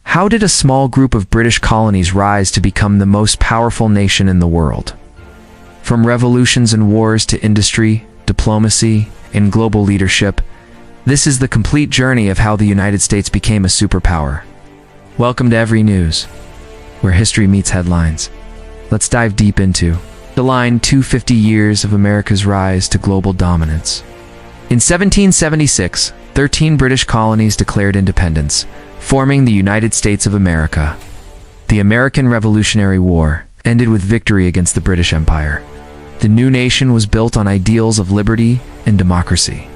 How did a small group of British colonies rise to become the most powerful nation in the world? From revolutions and wars to industry, diplomacy, and global leadership, this is the complete journey of how the United States became a superpower. Welcome to Every News, where history meets headlines. Let's dive deep into the line 250 years of America's rise to global dominance. In 1776, 13 British colonies declared independence, forming the United States of America. The American Revolutionary War ended with victory against the British Empire. The new nation was built on ideals of liberty and democracy.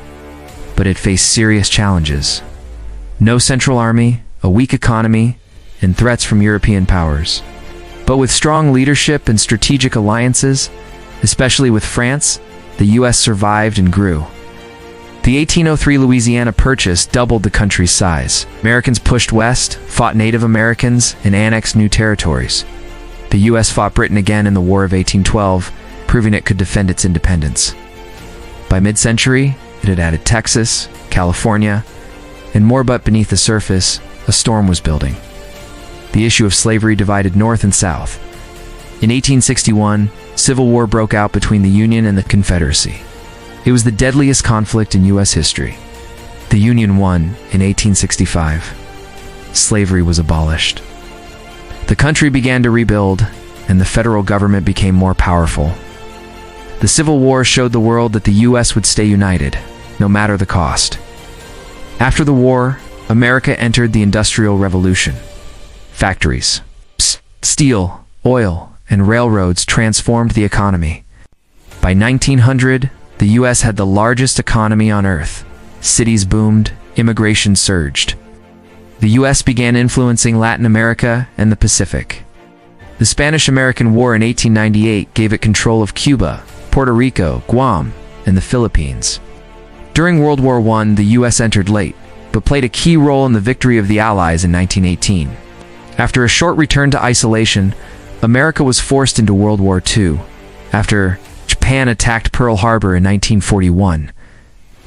But it faced serious challenges. No central army, a weak economy, and threats from European powers. But with strong leadership and strategic alliances, especially with France, the U.S. survived and grew. The 1803 Louisiana Purchase doubled the country's size. Americans pushed west, fought Native Americans, and annexed new territories. The U.S. fought Britain again in the War of 1812, proving it could defend its independence. By mid-century, it had added Texas, California, and more, but beneath the surface, a storm was building. The issue of slavery divided North and South. In 1861, civil war broke out between the Union and the Confederacy. It was the deadliest conflict in U.S. history. The Union won in 1865. Slavery was abolished. The country began to rebuild, and the federal government became more powerful. The Civil War showed the world that the U.S. would stay united, no matter the cost. After the war, America entered the Industrial Revolution. Factories, steel, oil, and railroads transformed the economy. By 1900, the U.S. had the largest economy on Earth. Cities boomed, immigration surged. The U.S. began influencing Latin America and the Pacific. The Spanish-American War in 1898 gave it control of Cuba, Puerto Rico, Guam, and the Philippines. During World War I, the U.S. entered late, but played a key role in the victory of the Allies in 1918. After a short return to isolation, America was forced into World War II, after Japan attacked Pearl Harbor in 1941.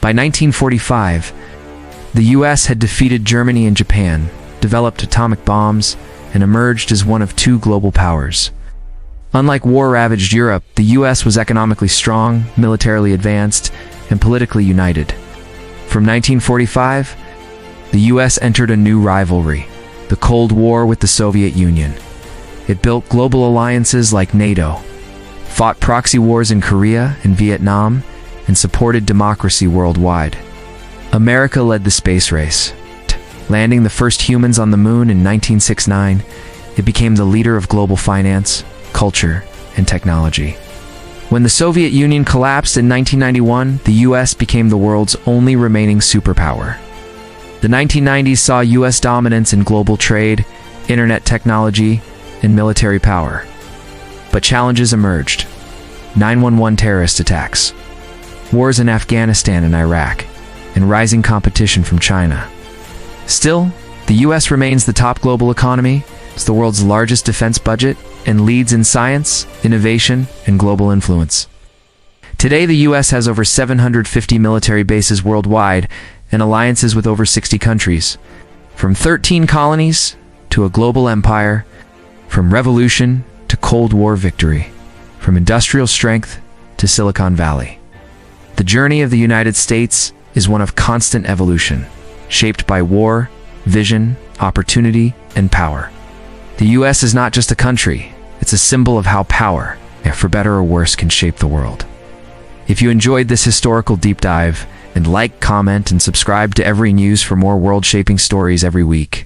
By 1945, the U.S. had defeated Germany and Japan, developed atomic bombs, and emerged as one of two global powers. Unlike war-ravaged Europe, the U.S. was economically strong, militarily advanced, and politically united. From 1945, the U.S. entered a new rivalry, the Cold War with the Soviet Union. It built global alliances like NATO, fought proxy wars in Korea and Vietnam, and supported democracy worldwide. America led the space race. Landing the first humans on the moon in 1969, it became the leader of global finance, culture, and technology. When the Soviet Union collapsed in 1991, the U.S. became the world's only remaining superpower. The 1990s saw U.S. dominance in global trade, internet technology, and military power. But challenges emerged. 9/11 terrorist attacks, wars in Afghanistan and Iraq, and rising competition from China. Still, the U.S. remains the top global economy, has the world's largest defense budget, and leads in science, innovation, and global influence. Today, the U.S. has over 750 military bases worldwide and alliances with over 60 countries. From 13 colonies to a global empire, from revolution to Cold War victory, from industrial strength to Silicon Valley. The journey of the United States is one of constant evolution, shaped by war, vision, opportunity, and power. The U.S. is not just a country, it's a symbol of how power, for better or worse, can shape the world. If you enjoyed this historical deep dive, then like, comment, and subscribe to Every News for more world-shaping stories every week.